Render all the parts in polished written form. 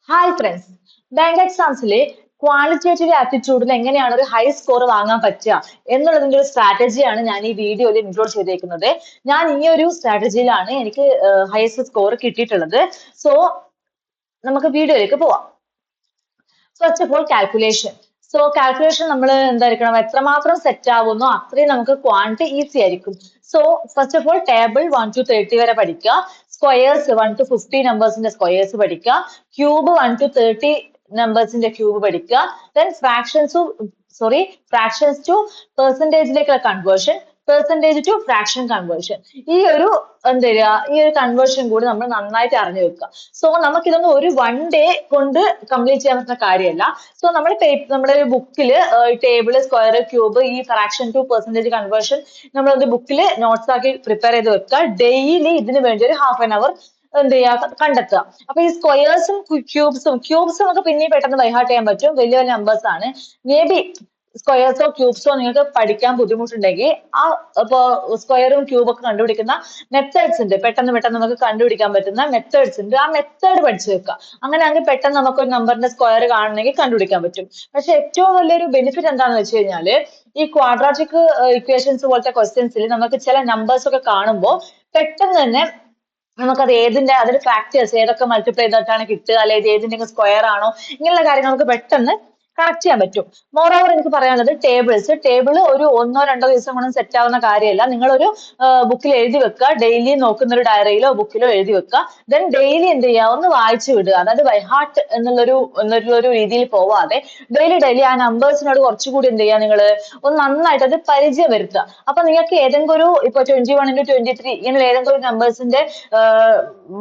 Hi friends, bank എക്സാംസിലെ qualitative ആപ്റ്റിറ്റ്യൂഡിൽ എങ്ങനെയാണ് ഒരു high score വാങ്ങാൻ പറ്റുക എന്നുള്ളതിന്റെ ഒരു സ്ട്രാറ്റജിയാണ് ഞാൻ ഈ വീഡിയോയിൽ ഇൻക്ലൂഡ് ചെയ്തേക്കുന്നത്. ഞാൻ ഈ ഒരു സ്ട്രാറ്റജിയിലാണ് എനിക്ക് ഹയസ്റ്റ് സ്കോർ കിട്ടിയിട്ടുള്ളത്. സോ നമുക്ക് വീഡിയോയിലേക്ക് പോവാം. First of all calculation. So calculation നമ്മൾ എന്തായിരിക്കണം, എത്രമാത്രം സെറ്റ് ആവുന്നോ അത്രയും നമുക്ക് ക്വാണ്ടിറ്റി ഈസി ആയിരിക്കും. So first of all table 1 to 30 വരെ പഠിക്കുക. സ്ക്വയേഴ്സ് 1 to 50 നമ്പേഴ്സിന്റെ സ്ക്വയേഴ്സ് പഠിക്കുക. ക്യൂബ് 1 to 30 നമ്പേഴ്സിന്റെ ക്യൂബ് പഠിക്കുക. ദെൻ ഫ്രാക്ഷൻസ് ടു പെർസെന്റേജിലേക്കുള്ള conversion, percentage to fraction conversion. ഈ ഒരു ഈ ഒരു കൺവേർഷൻ കൂടി നമ്മൾ നന്നായിട്ട് അറിഞ്ഞു വെക്കുക. സോ നമുക്കിതൊന്നും ഒരു 1 day കൊണ്ട് കംപ്ലീറ്റ് ചെയ്യാൻ പറ്റുന്ന കാര്യമല്ല. സോ നമ്മുടെ ബുക്കില് ടേബിൾ, സ്ക്വയർ, ക്യൂബ്, ഈ ഫ്രാക്ഷൻ ടു പെർസെന്റേജ് കൺവേർഷൻ നമ്മളൊരു ബുക്കിൽ നോട്ട്സ് ആക്കി പ്രിപ്പയർ ചെയ്ത് വെക്കുക. ഡെയിലി ഇതിന് വേണ്ടി ഒരു ഹാഫ് ആൻ അവർ കണ്ടെത്തുക. അപ്പൊ ഈ സ്ക്വയേഴ്സും ക്യൂബ്സും ഒക്കെ പിന്നെയും പെട്ടെന്ന് ബൈഹാർട്ട് ചെയ്യാൻ പറ്റും. വലിയ വലിയ നമ്പേഴ്സ് ആണ്. മേ ബി സ്ക്വയേഴ്സോ ക്യൂബ്സോ നിങ്ങൾക്ക് പഠിക്കാൻ ബുദ്ധിമുട്ടുണ്ടെങ്കിൽ ഇപ്പോ സ്ക്വയറും ക്യൂബും ഒക്കെ കണ്ടുപിടിക്കുന്ന മെത്തേഡ്സ് ഉണ്ട്, പെട്ടെന്ന് നമുക്ക് കണ്ടുപിടിക്കാൻ പറ്റുന്ന മെത്തേഡ്സ് ഉണ്ട്. ആ മെത്തേഡ് പഠിച്ചു വെക്കുക. അങ്ങനെയാണെങ്കിൽ പെട്ടെന്ന് നമുക്ക് ഒരു നമ്പറിന്റെ സ്ക്വയർ കാണണമെങ്കിൽ കണ്ടുപിടിക്കാൻ പറ്റും. പക്ഷെ ഏറ്റവും വലിയൊരു ബെനിഫിറ്റ് എന്താണെന്ന് വെച്ച് കഴിഞ്ഞാല്, ഈ ക്വാഡ്രാറ്റിക് ഇക്വേഷൻസ് പോലത്തെ ക്വസ്റ്റ്യൻസിൽ നമുക്ക് ചില നമ്പേഴ്സ് ഒക്കെ കാണുമ്പോൾ പെട്ടെന്ന് തന്നെ നമുക്കത് അതിന്റെ ഫാക്ടേഴ്സ് ഏതൊക്കെ മൾട്ടിപ്ലൈ ചെയ്തിട്ടാണ് കിട്ടുക, അല്ലെങ്കിൽ ഏതിന്റെ സ്ക്വയർ ആണോ, ഇങ്ങനെയുള്ള കാര്യങ്ങൾ നമുക്ക് പെട്ടെന്ന് കറക്റ്റ് ചെയ്യാൻ പറ്റും. മോറോവർ എനിക്ക് പറയാനുള്ളത് ടേബിൾ ഒരു 1-2 ദിവസം കൊണ്ടൊന്നും സെറ്റ് ആവുന്ന കാര്യമല്ല. നിങ്ങളൊരു ബുക്കിൽ എഴുതി വെക്കുക, ഡെയിലി നോക്കുന്ന ഒരു ഡയറിയിലോ ബുക്കിലോ എഴുതി വെക്കുക. ദെൻ ഡെയിലി എന്ത് ചെയ്യുക, ഒന്ന് വായിച്ചു വിടുക. അതായത് ബൈ ഹാർട്ട് എന്നുള്ളൊരു രീതിയിൽ പോവാതെ ഡെയിലി ആ നമ്പേഴ്സിനോട് കുറച്ചുകൂടി എന്ത് ചെയ്യുക, നിങ്ങൾ ഒന്ന് നന്നായിട്ട് അത് പരിചയം വരുത്തുക. അപ്പൊ നിങ്ങൾക്ക് ഏതെങ്കിലും ഒരു ഇപ്പൊ 21 into 23 ഇങ്ങനെ ഏതെങ്കിലും ഒരു നമ്പേഴ്സിന്റെ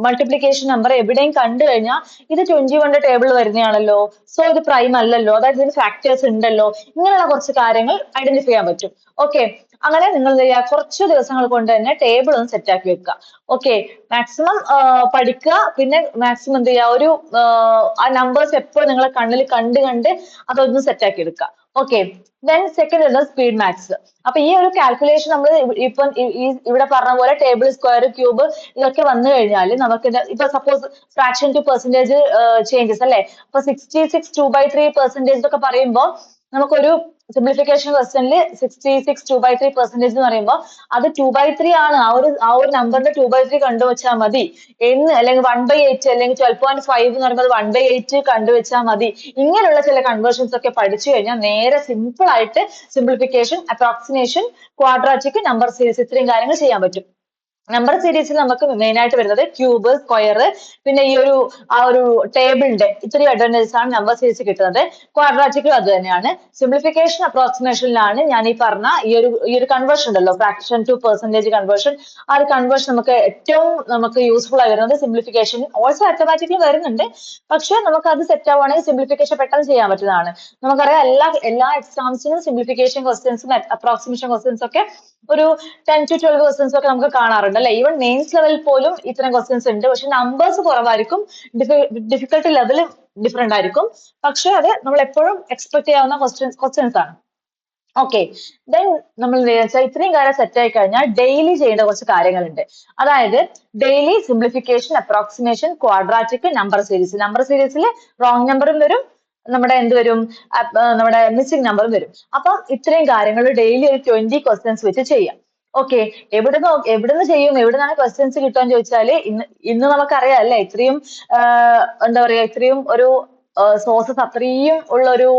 മൾട്ടിപ്ലിക്കേഷൻ നമ്പർ എവിടെയും കണ്ടു കഴിഞ്ഞാൽ ഇത് 21 ടേബിൾ വരുന്നതാണല്ലോ, സോ ഇത് പ്രൈം അല്ലല്ലോ, അതായത് ഇതിന് ഫാക്ടേഴ്സ് ഉണ്ടല്ലോ, ഇങ്ങനെയുള്ള കുറച്ച് കാര്യങ്ങൾ ഐഡന്റിഫൈ ചെയ്യാൻ പറ്റും. ഓക്കെ, അങ്ങനെ നിങ്ങൾ എന്ത് ചെയ്യുക, കുറച്ച് ദിവസങ്ങൾ കൊണ്ട് തന്നെ ടേബിൾ ഒന്ന് സെറ്റ് ആക്കി വെക്കുക. ഓക്കെ, മാക്സിമം പഠിക്കുക. പിന്നെ മാക്സിമം എന്ത് ചെയ്യുക, ആ നമ്പേഴ്സ് എപ്പോഴും നിങ്ങളെ കണ്ണിൽ കണ്ട് അതൊന്ന് സെറ്റ് ആക്കി എടുക്കുക. ഓക്കെ, ദെൻ സെക്കൻഡ് ഉള്ളത് സ്പീഡ് മാത്സ്. അപ്പൊ ഈ ഒരു കാൽക്കുലേഷൻ നമ്മൾ ഇപ്പം ഇവിടെ പറഞ്ഞ പോലെ ടേബിൾ, സ്ക്വയർ, ക്യൂബ് ഇതൊക്കെ വന്നു കഴിഞ്ഞാൽ നമുക്ക് ഇപ്പൊ suppose fraction two percentage changes അല്ലെ. അപ്പൊ 66 2/3% എന്നൊക്കെ പറയുമ്പോൾ നമുക്കൊരു സിംപ്ലിഫിക്കേഷൻ ക്വസ്റ്റനിൽ 66 2/3% എന്ന് പറയുമ്പോൾ അത് 2/3 ആണ്. ആ ഒരു നമ്പറിന്റെ 2/3 കണ്ടുവച്ചാൽ മതി എന്ന്, അല്ലെങ്കിൽ 1/8 അല്ലെങ്കിൽ 12.5 എന്ന് പറയുമ്പോൾ 1/8 കണ്ടുവച്ചാൽ മതി. ഇങ്ങനെയുള്ള ചില കൺവേർഷൻസ് ഒക്കെ പഠിച്ചു കഴിഞ്ഞാൽ നേരെ സിമ്പിൾ ആയിട്ട് simplification, approximation, quadratic, number series ഇത്രയും കാര്യങ്ങൾ ചെയ്യാൻ പറ്റും. നമ്പർ സീരീസിൽ നമുക്ക് മെയിൻ ആയിട്ട് വരുന്നത് ക്യൂബ്, സ്ക്വയർ, പിന്നെ ആ ഒരു ടേബിളിന്റെ ഇത്രയും അഡ്വാൻറ്റേജസ് ആണ് നമ്പർ സീരീസ് കിട്ടുന്നത്. ക്വാഡ്രാറ്റിക്കും അത് തന്നെയാണ്. സിംപ്ലിഫിക്കേഷൻ, അപ്രോക്സിമേഷനിലാണ് ഞാൻ ഈ പറഞ്ഞ ഈ ഒരു കൺവേർഷൻ ഉണ്ടല്ലോ, ഫ്രാക്ഷൻ ടു പെർസെന്റേജ് കൺവേർഷൻ. ആ ഒരു കൺവേർഷൻ നമുക്ക് യൂസ്ഫുൾ ആയി വരുന്നത് സിംപ്ലിഫിക്കേഷൻ. ഓൾസോ അറ്റോമാറ്റിക്കലി വരുന്നുണ്ട്, പക്ഷെ നമുക്ക് അത് സെറ്റ് ആവുകയാണെങ്കിൽ സിംപ്ലിഫിക്കേഷൻ പെട്ടെന്ന് ചെയ്യാൻ പറ്റുന്നതാണ്. നമുക്കറിയാം എല്ലാ എക്സാംസിനും സിംപ്ലിഫിക്കേഷൻ ക്വസ്റ്റ്യൻസും അപ്രോക്സിമേഷൻ ക്വസ്റ്റ്യൻസ് ഒക്കെ ഒരു 10 to 12 ക്വസ്റ്റ്യൻസ് ഒക്കെ നമുക്ക് കാണാറുണ്ട് അല്ലെ. ഈവൻ മെയിൻസ് ലെവലിൽ പോലും ഇത്തരം ക്വസ്റ്റ്യൻസ് ഉണ്ട്. പക്ഷെ നമ്പേഴ്സ് കുറവായിരിക്കും, ഡിഫിക്കൽട്ടി ലെവൽ ഡിഫറെന്റ് ആയിരിക്കും. പക്ഷെ അത് നമ്മൾ എപ്പോഴും എക്സ്പെക്ട് ചെയ്യാവുന്ന ക്വസ്റ്റ്യൻസ് ആണ്. ഓക്കെ, ദെൻ നമ്മൾ ഇത്രയും കാര്യം സെറ്റ് ആയി കഴിഞ്ഞാൽ ഡെയിലി ചെയ്യേണ്ട കുറച്ച് കാര്യങ്ങളുണ്ട്. അതായത് daily simplification, approximation, quadratic, number സീരീസിൽ റോങ് നമ്പറും വരും, നമ്മുടെ മിസ്സിംഗ് നമ്പറും വരും. അപ്പം ഇത്രയും കാര്യങ്ങൾ ഡെയിലി ഒരു 20 ക്വസ്റ്റ്യൻസ് വെച്ച് ചെയ്യാം. ഓക്കെ, എവിടുന്ന് ചെയ്യും, എവിടുന്നാണ് ക്വസ്റ്റ്യൻസ് കിട്ടുകയെന്ന് ചോദിച്ചാല് ഇന്ന് നമുക്കറിയാം അല്ലെ, ഇത്രയും ഇത്രയും ഒരു സോഴ്സസ് അത്രയും ഉള്ള ഒരു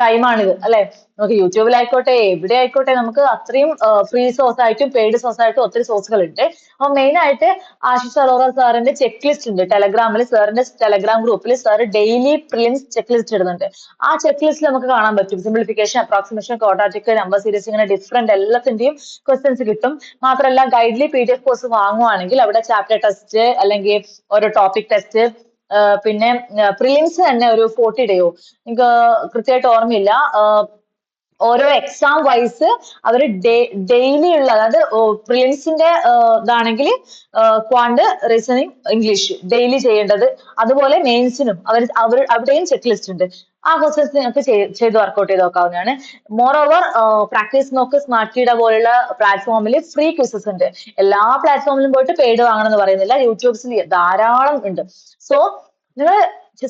ടൈമാണിത് അല്ലെ. നമുക്ക് യൂട്യൂബിലായിക്കോട്ടെ എവിടെ ആയിക്കോട്ടെ നമുക്ക് അത്രയും ഫ്രീ സോഴ്സ് ആയിട്ടും പെയ്ഡ് സോഴ്സ് ആയിട്ടും ഒത്തിരി സോഴ്സുകൾ ഉണ്ട്. അപ്പൊ മെയിൻ ആയിട്ട് ആശിഷ് അറോറ സാറിന്റെ ചെക്ക് ലിസ്റ്റ് ഉണ്ട് ടെലഗ്രാമിൽ. സാറിന്റെ ടെലഗ്രാം ഗ്രൂപ്പിൽ sir daily prelims check list ഇടുന്നുണ്ട്. ആ ചെക്ക് ലിസ്റ്റിൽ നമുക്ക് കാണാൻ പറ്റും simplification, approximation, quadratic, number series, ഇങ്ങനെ ഡിഫറെന്റ് എല്ലാത്തിന്റെയും ക്വസ്റ്റ്യൻസ് കിട്ടും. മാത്രമല്ല ഗൈഡ്ലി PDF കോഴ്സ് വാങ്ങുവാണെങ്കിൽ അവിടെ ചാപ്റ്റർ ടെസ്റ്റ് അല്ലെങ്കിൽ ഓരോ ടോപ്പിക് ടെസ്റ്റ്, പിന്നെ പ്രിലിംസ് തന്നെ ഒരു 40 ഡേയോ എനിക്ക് കൃത്യമായിട്ട് ഓർമ്മയില്ല, ഓരോ എക്സാം വൈസ് അവർ ഡെയിലി ഉള്ള, അതായത് പ്രിലിംസിന്റെ ഇതാണെങ്കിൽ ക്വാണ്ട്, റീസണിങ്, ഇംഗ്ലീഷ് ഡെയിലി ചെയ്യേണ്ടത്. അതുപോലെ മെയിൻസിനും അവിടെയും ചെക്ക് ലിസ്റ്റ് ഉണ്ട്. ആ ക്വസ്റ്റ്യൻസ് നിങ്ങൾക്ക് ചെയ്ത് വർക്ക്ഔട്ട് ചെയ്ത് നോക്കാവുന്നതാണ്. മോർ ഓവർ പ്രാക്ടീസ് നോക്ക്, സ്മാർട്ട് കീഡ പോലുള്ള പ്ലാറ്റ്ഫോമിൽ ഫ്രീ ക്വിസസ് ഉണ്ട്. എല്ലാ പ്ലാറ്റ്ഫോമിലും പോയിട്ട് പെയ്ഡ് വാങ്ങണം എന്ന് പറയുന്നില്ല, യൂട്യൂബ്സിൽ ധാരാളം ഉണ്ട്. സോ നിങ്ങൾ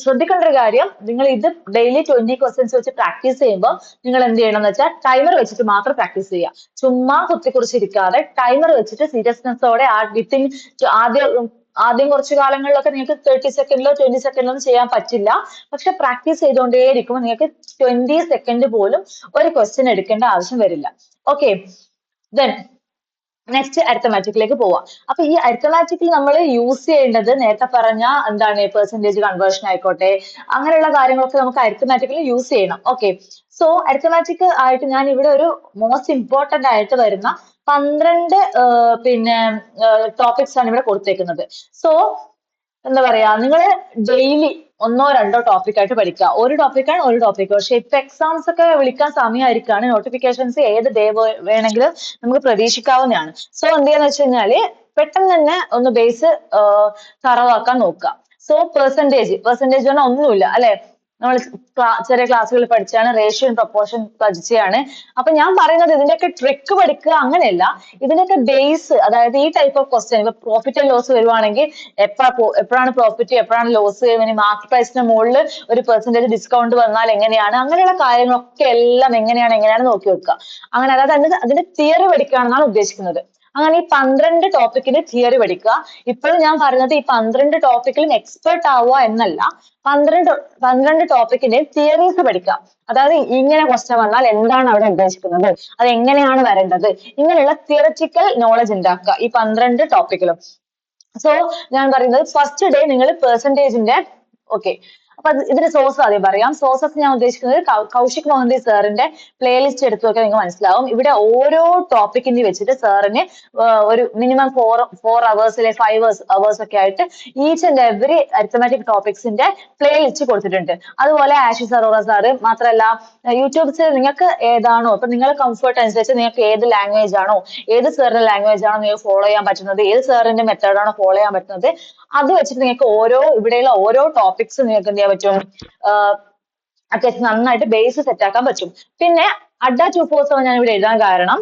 ശ്രദ്ധിക്കേണ്ട ഒരു കാര്യം, നിങ്ങൾ ഇത് ഡെയിലി 20 ക്വസ്റ്റ്യൻസ് വെച്ച് പ്രാക്ടീസ് ചെയ്യുമ്പോൾ നിങ്ങൾ എന്ത് ചെയ്യണം എന്ന് വെച്ചാൽ ടൈമർ വെച്ചിട്ട് മാത്രം പ്രാക്ടീസ് ചെയ്യുക. ചുമ്മാ കുത്തിക്കുറിച്ചിരിക്കാതെ ടൈമർ വെച്ചിട്ട് സീരിയസ്നെസ്സോടെ ആദ്യം കുറച്ച് കാലങ്ങളിലൊക്കെ നിങ്ങൾക്ക് 30 സെക്കൻഡിലോ 20 സെക്കൻഡിലോ ഒന്നും ചെയ്യാൻ പറ്റില്ല. പക്ഷെ പ്രാക്ടീസ് ചെയ്തുകൊണ്ടേയിരിക്കുമ്പോൾ നിങ്ങൾക്ക് 20 സെക്കൻഡ് പോലും ഒരു ക്വസ്റ്റ്യൻ എടുക്കേണ്ട ആവശ്യം വരില്ല. ഓക്കെ, ദെൻ നെക്സ്റ്റ് അരിത്തമാറ്റിക്കിലേക്ക് പോവാം. അപ്പൊ ഈ അരിത്തമാറ്റിക്കിൽ നമ്മൾ യൂസ് ചെയ്യേണ്ടത് നേരത്തെ പറഞ്ഞ എന്താണ് പെർസെന്റേജ് കൺവേർഷൻ ആയിക്കോട്ടെ, അങ്ങനെയുള്ള കാര്യങ്ങളൊക്കെ നമുക്ക് അരിത്തമാറ്റിക്കിൽ യൂസ് ചെയ്യണം. ഓക്കെ, സോ അരിത്തമാറ്റിക് ആയിട്ട് ഞാൻ ഇവിടെ ഒരു മോസ്റ്റ് ഇമ്പോർട്ടന്റ് ആയിട്ട് വരുന്ന 12 പിന്നെ ടോപ്പിക്സ് ആണ് ഇവിടെ കൊടുത്തേക്കുന്നത്. സോ എന്താ പറയാ, നിങ്ങൾ ഡെയിലി 1-2 ടോപ്പിക് ആയിട്ട് പഠിക്കുക. ഒരു ടോപ്പിക്കാണ് ഒരു ടോപ്പിക്. പക്ഷെ ഇപ്പൊ എക്സാംസ് ഒക്കെ വിളിക്കാൻ സമയമായിരിക്കാണ്. നോട്ടിഫിക്കേഷൻസ് ഏത് ഡേ വേണമെങ്കിലും നമുക്ക് പ്രതീക്ഷിക്കാവുന്നതാണ്. സോ എന്ത് ചെയ്യാന്ന് വെച്ച് കഴിഞ്ഞാല് പെട്ടെന്ന് തന്നെ ഒന്ന് ബേസ് തറവാക്കാൻ നോക്കുക. സോ പെർസെന്റേജ് പറഞ്ഞാൽ ഒന്നുമില്ല അല്ലെ, നമ്മൾ ചെറിയ ക്ലാസ്സുകളിൽ പഠിച്ചാണ്, റേഷ്യോ ആൻഡ് പ്രൊപ്പോർഷൻ പഠിച്ചതാണ്. അപ്പൊ ഞാൻ പറയുന്നത് ഇതിന്റെയൊക്കെ ട്രിക്ക് പഠിക്കുക അങ്ങനെയല്ല, ഇതിന്റെയൊക്കെ ബേസ്, അതായത് ഈ ടൈപ്പ് ഓഫ് ക്വസ്റ്റ്യൻ, ഇപ്പൊ പ്രോഫിറ്റ് ആൻഡ് ലോസ് വരുവാണെങ്കിൽ എപ്പോഴാണ് പ്രോഫിറ്റ്, എപ്പോഴാണ് ലോസ്, മാർക്കറ്റ് പ്രൈസിന് മുകളിൽ ഒരു പെർസെന്റേജ് ഡിസ്കൗണ്ട് വന്നാൽ എങ്ങനെയാണ്, അങ്ങനെയുള്ള കാര്യങ്ങളൊക്കെ എല്ലാം എങ്ങനെയാണ് നോക്കി വെക്കുക. അങ്ങനെ, അതായത് അതിന്റെ തിയറി പഠിക്കുകയാണെന്നാണ് ഉദ്ദേശിക്കുന്നത്. അങ്ങനെ ഈ 12 ടോപ്പിക്കിന്റെ തിയറി പഠിക്കുക. ഇപ്പോഴും ഞാൻ പറയുന്നത് ഈ 12 ടോപ്പിക്കിലും എക്സ്പെർട്ട് ആവുക എന്നല്ല, 12 ടോപ്പിക്കിന്റെ തിയറീസ് പഠിക്കുക. അതായത് ഇങ്ങനെ ക്വസ്റ്റ്യൻ വന്നാൽ എന്താണ് അവിടെ ഉദ്ദേശിക്കുന്നത്, അത് എങ്ങനെയാണ് വരേണ്ടത്, ഇങ്ങനെയുള്ള തിയററ്റിക്കൽ നോളജ് ഉണ്ടാക്കുക ഈ 12 ടോപ്പിക്കിലും. സോ ഞാൻ പറയുന്നത് ഫസ്റ്റ് ഡേ നിങ്ങൾ പെർസെന്റേജിന്റെ ഓക്കെ. അപ്പൊ ഇതിന്റെ സോഴ്സ് ആദ്യം പറയാം. സോഴ്സസ് ഞാൻ ഉദ്ദേശിക്കുന്നത് കൗശിക് മോഹന്തി സാറിന്റെ പ്ലേലിസ്റ്റ് എടുത്തു നോക്കിയാൽ നിങ്ങൾക്ക് മനസ്സിലാവും. ഇവിടെ ഓരോ ടോപ്പിക്കിന്റെ വെച്ചിട്ട് സാറിന് ഒരു മിനിമം 4 hours 5 hours ഒക്കെ ആയിട്ട് ഈച്ച് ആൻഡ് എവറി അരിത്തമാറ്റിക് ടോപ്പിക്സിന്റെ പ്ലേലിസ്റ്റ് കൊടുത്തിട്ടുണ്ട്. അതുപോലെ ആഷിസ് അറോറ സാറ് മാത്രമല്ല, യൂട്യൂബ്സിൽ നിങ്ങൾക്ക് ഏതാണോ, അപ്പൊ നിങ്ങളുടെ കംഫർട്ട് അനുസരിച്ച് നിങ്ങൾക്ക് ഏത് ലാംഗ്വേജ് ആണോ, ഏത് സാറിന്റെ ലാംഗ്വേജ് ആണോ നിങ്ങൾക്ക് ഫോളോ ചെയ്യാൻ പറ്റുന്നത്, ഏത് സാറിന്റെ മെത്തേഡാണോ ഫോളോ ചെയ്യാൻ പറ്റുന്നത്, അത് വെച്ചിട്ട് നിങ്ങൾക്ക് ഇവിടെയുള്ള ഓരോ ടോപ്പിക്സ് നിങ്ങൾക്ക് എന്ത് ചെയ്യാൻ പറ്റും, അത്യാവശ്യം നന്നായിട്ട് ബേസ് സെറ്റ് ആക്കാൻ പറ്റും. പിന്നെ അഡ്ഡ 247 ഞാൻ ഇവിടെ എഴുതാൻ കാരണം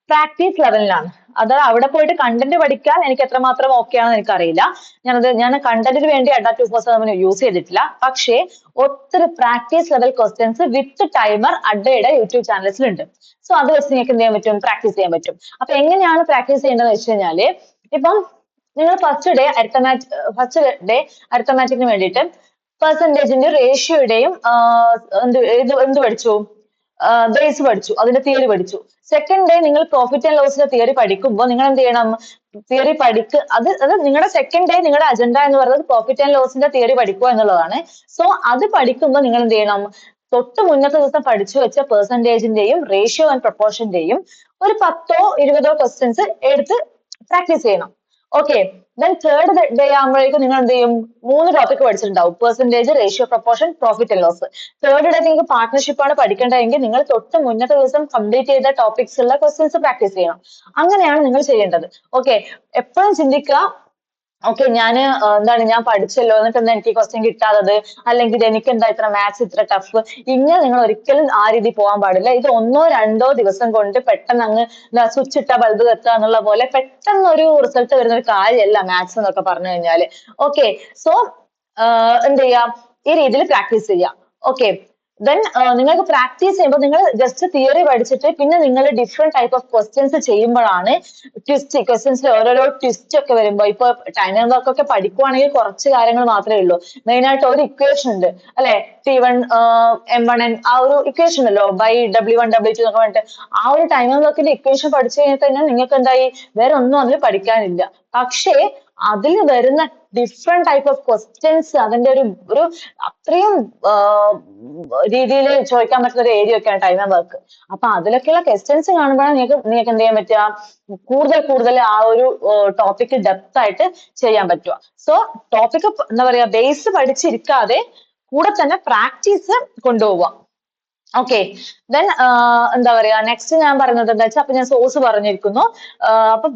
പ്രാക്ടീസ് ലെവലിലാണ്. അതായത് അവിടെ പോയിട്ട് കണ്ടന്റ് പഠിക്കാൻ എനിക്ക് എത്രമാത്രം ഓക്കെ ആണെന്ന് എനിക്കറിയില്ല. ഞാൻ കണ്ടന്റിന് വേണ്ടി അഡ്ഡ 247 യൂസ് ചെയ്തിട്ടില്ല. പക്ഷേ ഒത്തിരി practice level questions with timer അഡ്ഡയുടെ യൂട്യൂബ് ചാനൽസിലുണ്ട്. സോ അത് വെച്ച് നിങ്ങൾക്ക് എന്ത് ചെയ്യാൻ പറ്റും, പ്രാക്ടീസ് ചെയ്യാൻ പറ്റും. അപ്പൊ എങ്ങനെയാണ് പ്രാക്ടീസ് ചെയ്യേണ്ടതെന്ന് വെച്ച് കഴിഞ്ഞാല്, ഇപ്പം നിങ്ങൾ ഫസ്റ്റ് ഡേ അരിത്തമാറ്റിക്കിന് വേണ്ടിയിട്ട് പെർസെന്റേജിന്റെ റേഷ്യോയുടെയും എന്ത് പഠിച്ചു, ബേസ് പഠിച്ചു, അതിന്റെ തിയറി പഠിച്ചു. സെക്കൻഡ് ഡേ നിങ്ങൾ പ്രോഫിറ്റ് ആൻഡ് ലോസിന്റെ തിയറി പഠിക്കുമ്പോൾ നിങ്ങൾ എന്ത് ചെയ്യണം, തിയറി അത് നിങ്ങളുടെ സെക്കൻഡ് ഡേ നിങ്ങളുടെ അജണ്ട എന്ന് പറയുന്നത് പ്രോഫിറ്റ് ആൻഡ് ലോസിന്റെ തിയറി പഠിക്കുക എന്നുള്ളതാണ്. സോ അത് പഠിക്കുമ്പോൾ നിങ്ങൾ എന്ത് ചെയ്യണം, തൊട്ട് മുന്നത്തെ ദിവസം പഠിച്ചു വെച്ച പെർസെന്റേജിന്റെയും റേഷ്യോ ആൻഡ് പ്രൊപ്പോർഷന്റെയും ഒരു 10-20 ക്വസ്റ്റ്യൻസ് എടുത്ത് പ്രാക്ടീസ് ചെയ്യണം. ഓക്കെ, ദെൻ തേർഡ് ഡേ ആകുമ്പോഴേക്കും നിങ്ങൾ എന്ത് ചെയ്യും, 3 ടോപ്പിക് പഠിച്ചിട്ടുണ്ടാവും, percentage, ratio, proportion, profit and loss. Third day നിങ്ങൾക്ക് പാർട്ട്ണർഷിപ്പ് ആണ് പഠിക്കേണ്ടതെങ്കിൽ നിങ്ങൾ തൊട്ട് മുന്നത്തെ ദിവസം കംപ്ലീറ്റ് ചെയ്ത ടോപ്പിക്സ് ഉള്ള ക്വസ്റ്റ്യൻസ് പ്രാക്ടീസ് ചെയ്യണം. അങ്ങനെയാണ് നിങ്ങൾ ചെയ്യേണ്ടത്. ഓക്കെ, എപ്പോഴും ചിന്തിക്കുക, ഓക്കെ ഞാൻ പഠിച്ചല്ലോ, എന്നിട്ട് എന്താ എനിക്ക് ക്വസ്റ്റ്യൻ കിട്ടാത്തത്, അല്ലെങ്കിൽ എനിക്ക് എന്താ ഇത്ര മാത്സ് ഇത്ര ടഫ്, ഇങ്ങനെ നിങ്ങൾ ഒരിക്കലും ആ രീതി പോകാൻ പാടില്ല. ഇത് 1-2 ദിവസം കൊണ്ട് പെട്ടെന്ന് അങ്ങ് സ്വിച്ച് ഇട്ട ബൾബ് കത്തുക എന്നുള്ള പോലെ പെട്ടെന്ന് ഒരു റിസൾട്ട് വരുന്ന ഒരു കാര്യമല്ല മാത്സ് എന്നൊക്കെ പറഞ്ഞു കഴിഞ്ഞാല്. ഓക്കെ, സോ എന്ത് ചെയ്യാം, ഈ രീതിയിൽ പ്രാക്ടീസ് ചെയ്യാം. ഓക്കെ, ദെൻ നിങ്ങൾക്ക് പ്രാക്ടീസ് ചെയ്യുമ്പോൾ നിങ്ങൾ ജസ്റ്റ് തിയറി പഠിച്ചിട്ട് പിന്നെ നിങ്ങൾ ഡിഫറെന്റ് ടൈപ്പ് ഓഫ് ക്വസ്റ്റ്യൻസ് ചെയ്യുമ്പോഴാണ് ക്വസ്റ്റ്യൻസിൽ ഓരോരോ ട്വിസ്റ്റ് ഒക്കെ വരുമ്പോൾ, ഇപ്പൊ ടൈം വർക്ക് ഒക്കെ പഠിക്കുവാണെങ്കിൽ കുറച്ച് കാര്യങ്ങൾ മാത്രമേ ഉള്ളൂ. മെയിൻ ആയിട്ട് ഒരു ഇക്വേഷൻ ഉണ്ട് അല്ലെ, T1 M1N, ആ ഒരു ഇക്വേഷൻ ഉണ്ടല്ലോ, ബൈ W1 W2 എന്നൊക്കെ പറഞ്ഞിട്ട്, ആ ഒരു ടൈം വർക്കിന്റെ ഇക്വേഷൻ പഠിച്ചു കഴിഞ്ഞാൽ തന്നെ നിങ്ങൾക്ക് എന്തായി, വേറെ ഒന്നും അതിൽ പഠിക്കാനില്ല. പക്ഷേ അതിൽ വരുന്ന ഡിഫറെന്റ് ടൈപ്പ് ഓഫ് ക്വസ്റ്റ്യൻസ്, അതിന്റെ ഒരു അത്രയും രീതിയിൽ ചോദിക്കാൻ പറ്റുന്ന ഒരു ഏരിയ ഒക്കെയാണ് ടൈം ആൻഡ് വർക്ക്. അപ്പൊ അതിലൊക്കെയുള്ള ക്വസ്റ്റ്യൻസ് കാണുമ്പോഴാണ് നിങ്ങൾക്ക് എന്ത് ചെയ്യാൻ പറ്റുക, കൂടുതൽ ആ ഒരു ടോപ്പിക് ഡെപ്ത് ആയിട്ട് ചെയ്യാൻ പറ്റുക. സോ ടോപ്പിക് എന്താ പറയാ, ബേസ് പഠിച്ചിരിക്കാതെ കൂടെ തന്നെ പ്രാക്ടീസ് കൊണ്ടുപോവുക. ഓക്കെ, ദെൻ എന്താ പറയാ, നെക്സ്റ്റ് ഞാൻ പറയുന്നത് എന്താ വെച്ചാൽ, അപ്പൊ ഞാൻ സോഴ്സ് പറഞ്ഞിരിക്കുന്നു. അപ്പൊ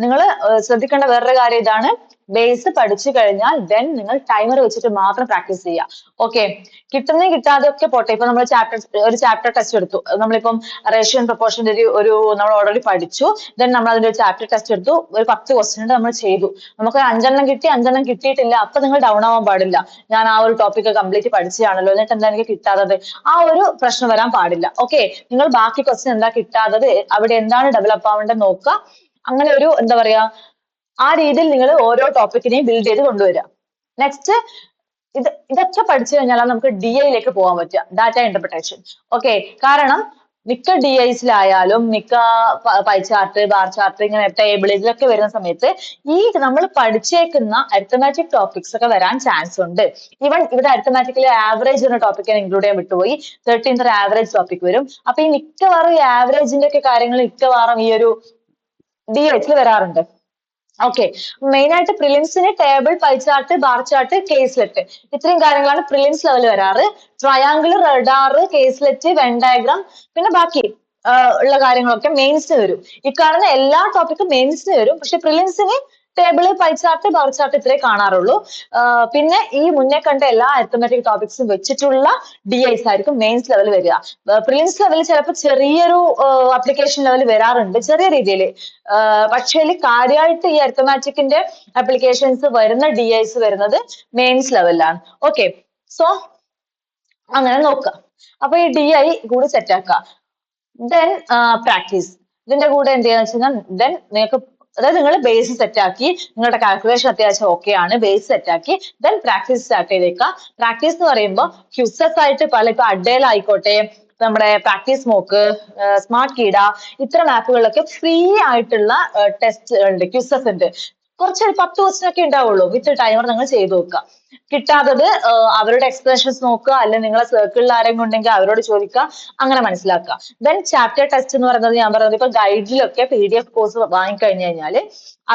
നിങ്ങൾ ശ്രദ്ധിക്കേണ്ട വേറൊരു കാര്യം ഇതാണ്, ബേസ് പഠിച്ചു കഴിഞ്ഞാൽ ദെൻ നിങ്ങൾ ടൈമർ വെച്ചിട്ട് മാത്രം പ്രാക്ടീസ് ചെയ്യുക. ഓക്കെ, കിട്ടുന്ന കിട്ടാതെ ഒക്കെ പോട്ടെ. ഇപ്പൊ നമ്മൾ ഒരു ചാപ്റ്റർ ടെസ്റ്റ് എടുത്തു, നമ്മളിപ്പം റേഷ്യൻ പ്രൊപ്പോർഷന്റെ ഒരു നമ്മൾ ഓൾറെഡി പഠിച്ചു, ദെൻ നമ്മൾ അതിന്റെ ഒരു ചാപ്റ്റർ ടെസ്റ്റ് എടുത്തു, ഒരു 10 ക്വസ്റ്റ്യൻ നമ്മൾ ചെയ്തു, നമുക്ക് 5 കിട്ടി 5 കിട്ടിയിട്ടില്ല, അപ്പൊ നിങ്ങൾ ഡൗൺ ആവാൻ പാടില്ല. ഞാൻ ആ ഒരു ടോപ്പിക് കംപ്ലീറ്റ് പഠിച്ചതാണല്ലോ, എന്നിട്ട് എന്താ എനിക്ക് കിട്ടാത്തത്, ആ ഒരു പ്രശ്നം വരാൻ പാടില്ല. ഓക്കെ, നിങ്ങൾ ബാക്കി ക്വസ്റ്റ്യൻ എന്താ കിട്ടാത്തത്, അവിടെ എന്താണ് ഡെവലപ്പ് ആവേണ്ടത് നോക്കുക. അങ്ങനെ ഒരു എന്താ പറയാ, ആ രീതിയിൽ നിങ്ങൾ ഓരോ ടോപ്പിക്കിനെയും ബിൽഡ് ചെയ്ത് കൊണ്ടുവരിക. നെക്സ്റ്റ്, ഇതൊക്കെ പഠിച്ചു കഴിഞ്ഞാലാണ് നമുക്ക് DI പോകാൻ പറ്റുക, ഡാറ്റ ഇന്റർപ്രിട്ടേഷൻ. ഓക്കെ, കാരണം മിക്ക DIസിലായാലും മിക്ക പൈ ചാർട്ട്, ബാർ ചാർട്ട്, ഇങ്ങനെ ടേബിൾ ഇതിലൊക്കെ വരുന്ന സമയത്ത് ഈ നമ്മൾ പഠിച്ചേക്കുന്ന അരിത്തമാറ്റിക് ടോപ്പിക്സ് ഒക്കെ വരാൻ ചാൻസ് ഉണ്ട്. ഈവൻ ഇവിടെ അരിത്തമാറ്റിക്കലി ആവറേജ് എന്ന ടോപ്പിക് ഇൻക്ലൂഡ് ചെയ്യാൻ വിട്ടുപോയി. 13th ഒരു ആവറേജ് ടോപ്പിക് വരും. അപ്പൊ ഈ മിക്കവാറും ഈ ആവറേജിന്റെ ഒക്കെ കാര്യങ്ങൾ മിക്കവാറും ഈ ഒരു DIസിൽ വരാറുണ്ട്. ഓക്കെ, മെയിൻ ആയിട്ട് പ്രിലിംസിന് table, pie chart, bar chart, caselet, ഇത്രയും കാര്യങ്ങളാണ് പ്രിലിംസ് ലെവൽ വരാറ്. Triangle, radar, caselet, Venn diagram, പിന്നെ ബാക്കി ഉള്ള കാര്യങ്ങളൊക്കെ മെയിൻസിന് വരും. ഈ കാണുന്ന എല്ലാ ടോപ്പിക്കും മെയിൻസിന് വരും. പക്ഷെ പ്രിലിംസിന് table, pie chart, bar chart ഇത്രേ കാണാറുള്ളൂ. പിന്നെ ഈ മുന്നേ കണ്ട എല്ലാ അരിത്തമാറ്റിക് ടോപ്പിക്സും വെച്ചിട്ടുള്ള DIs ആയിരിക്കും മെയിൻസ് ലെവൽ വരിക. പ്രിലിംസ് ലെവലിൽ ചിലപ്പോൾ ചെറിയൊരു അപ്ലിക്കേഷൻ ലെവൽ വരാറുണ്ട്, ചെറിയ രീതിയിൽ. പക്ഷേ കാര്യമായിട്ട് ഈ അരിത്തമാറ്റിക്കിന്റെ അപ്ലിക്കേഷൻസ് വരുന്ന DIs വരുന്നത് മെയിൻസ് ലെവലിലാണ്. ഓക്കെ, സോ അങ്ങനെ നോക്കുക. അപ്പൊ ഈ DI കൂടി സെറ്റ് ആക്കുക. Then practice. ഇതിന്റെ കൂടെ എന്ത് ചെയ്യാന്ന് വെച്ച് കഴിഞ്ഞാൽ ദെൻ നിങ്ങൾക്ക്, അതായത് നിങ്ങൾ ബേസ് സെറ്റ് ആക്കി, നിങ്ങളുടെ കാൽക്കുലേഷൻ അത്യാവശ്യം ഓക്കെ ആണ്, ബേസ് സെറ്റ് ആക്കി, ദെൻ പ്രാക്ടീസ് സ്റ്റാർട്ട് ചെയ്തേക്കുക. പ്രാക്ടീസ് എന്ന് പറയുമ്പോൾ ക്യൂസസ് ആയിട്ട് പല, ഇപ്പൊ അഡേൽ ആയിക്കോട്ടെ, നമ്മുടെ പ്രാക്ടീസ് മോക്ക്, സ്മാർട്ട് കീഡ, ഇത്തരം ആപ്പുകളിലൊക്കെ ഫ്രീ ആയിട്ടുള്ള ടെസ്റ്റ് ഉണ്ട്, ക്യൂസസ് ഉണ്ട്. കുറച്ച് 10 ക്വസ്റ്റ്യൻ ഒക്കെ ഉണ്ടാവുള്ളൂ. വിത്ത് ടൈമർ നിങ്ങൾ ചെയ്ത് നോക്കുക. കിട്ടാത്തത് അവരുടെ എക്സ്പ്രഷൻസ് നോക്കുക, അല്ലെങ്കിൽ നിങ്ങളെ സർക്കിളിൽ ആരെങ്കിലും ഉണ്ടെങ്കിൽ അവരോട് ചോദിക്കുക, അങ്ങനെ മനസ്സിലാക്കുക. ദെൻ ചാപ്റ്റർ ടെസ്റ്റ് എന്ന് പറയുന്നത് ഞാൻ പറയുന്നത് ഇപ്പൊ ഗൈഡിലൊക്കെ PDF കോഴ്സ് വാങ്ങിക്കഴിഞ്ഞു കഴിഞ്ഞാൽ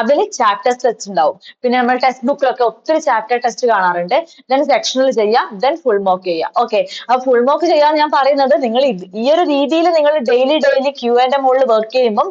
അതിൽ ചാപ്റ്റർ ടെസ്റ്റ് ഉണ്ടാവും. പിന്നെ നമ്മൾ ടെക്സ്റ്റ് ബുക്കിലൊക്കെ ഒത്തിരി ചാപ്റ്റർ ടെസ്റ്റ് കാണാറുണ്ട്. ദെൻ സെക്ഷനിൽ ചെയ്യാം, ദെൻ ഫുൾ മോക്ക് ചെയ്യാം. ഓക്കെ, അപ്പൊ ഫുൾ മോക്ക് ചെയ്യാൻ ഞാൻ പറയുന്നത്, നിങ്ങൾ ഈ ഒരു രീതിയിൽ നിങ്ങൾ ഡെയിലി Q&A മുകളിൽ വർക്ക് ചെയ്യുമ്പം,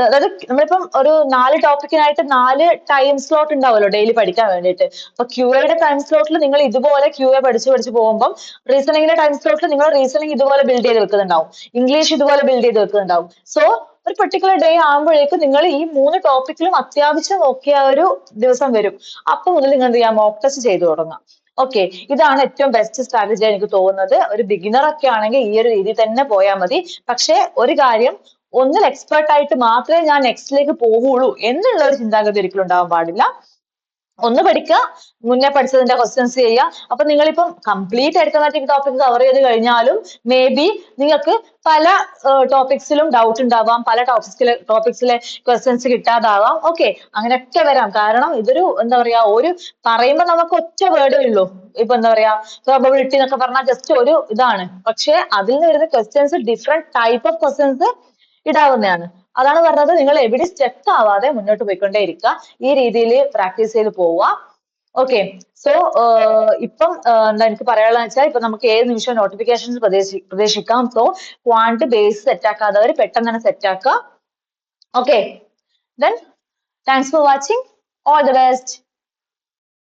അതായത് നമ്മളിപ്പം ഒരു 4 ടോപ്പിക്കിനായിട്ട് 4 ടൈം സ്ലോട്ട് ഉണ്ടാവുമല്ലോ ഡെയിലി പഠിക്കാൻ വേണ്ടിയിട്ട്. അപ്പൊ QAയുടെ ടൈം സ്ലോട്ടിൽ നിങ്ങൾ ഇതുപോലെ QA പഠിച്ച് പോകുമ്പോൾ റീസണിങ്ങിന്റെ ടൈം സ്ലോട്ടിൽ നിങ്ങൾ റീസണിങ് ഇതുപോലെ ബിൽഡ് ചെയ്ത് വെക്കുന്നുണ്ടാവും, ഇംഗ്ലീഷ് ഇതുപോലെ ബിൽഡ് ചെയ്ത് വെക്കുന്നുണ്ടാവും. സോ ഒരു പെർട്ടിക്കുലർ ഡേ ആകുമ്പോഴേക്കും നിങ്ങൾ ഈ 3 ടോപ്പിക്കിലും അത്യാവശ്യം നോക്കിയ ഒരു ദിവസം വരും. അപ്പൊ മുതൽ നിങ്ങൾ എന്ത് ചെയ്യാം, മോക്ക് ടെസ്റ്റ് ചെയ്തു തുടങ്ങാം. ഓക്കെ, ഇതാണ് ഏറ്റവും ബെസ്റ്റ് സ്ട്രാറ്റജി എനിക്ക് തോന്നുന്നത്. ഒരു ബിഗിനർ ഒക്കെ ആണെങ്കിൽ ഈ ഒരു രീതി തന്നെ പോയാൽ മതി. പക്ഷെ ഒരു കാര്യം, ഒന്നിൽ എക്സ്പെർട്ട് ആയിട്ട് മാത്രമേ ഞാൻ നെക്സ്റ്റിലേക്ക് പോവുള്ളൂ എന്നുള്ള ഒരു ചിന്താഗതി ഒരിക്കലും ഉണ്ടാവാൻ പാടില്ല. ഒന്ന് പഠിക്കുക, മുന്നേ പഠിച്ചതിന്റെ ക്വസ്റ്റ്യൻസ് ചെയ്യുക. അപ്പൊ നിങ്ങളിപ്പം കംപ്ലീറ്റ് അരിത്തമാറ്റിക് ടോപ്പിക് കവർ ചെയ്ത് കഴിഞ്ഞാലും മേ ബി നിങ്ങൾക്ക് പല ടോപ്പിക്സിലും ഡൗട്ട് ഉണ്ടാവാം, പല ടോപ്പിക്സിലെ ക്വസ്റ്റ്യൻസ് കിട്ടാതാവാം. ഓക്കെ, അങ്ങനെയൊക്കെ വരാം. കാരണം ഇതൊരു എന്താ പറയാ, ഒരു പറയുമ്പോൾ നമുക്ക് ഒറ്റ വേർഡേ ഉള്ളൂ. ഇപ്പൊ എന്താ പറയാ, പ്രോബബിലിറ്റി എന്നൊക്കെ പറഞ്ഞാൽ ജസ്റ്റ് ഒരു ഇതാണ്. പക്ഷെ അതിൽ നിന്ന് വരുന്ന questions different type of questions ഇടാവുന്നതാണ്. അതാണ് പറഞ്ഞത്, നിങ്ങൾ എവിടെ സ്റ്റക്ക് ആവാതെ മുന്നോട്ട് പോയിക്കൊണ്ടേയിരിക്കുക. ഈ രീതിയിൽ പ്രാക്ടീസ് ചെയ്ത് പോവുക. ഓക്കെ, സോ ഇപ്പം എന്താ എനിക്ക് പറയാനുള്ളത് വെച്ചാൽ, ഇപ്പൊ നമുക്ക് ഏത് നിമിഷവും നോട്ടിഫിക്കേഷൻസ് പ്രതീക്ഷിക്കാം. സോ ക്വാണ്ട് ബേസ് സെറ്റ് ആക്കാത്തവർ പെട്ടെന്ന് തന്നെ സെറ്റ് ആക്കുക. Okay, then thanks for watching. All the best.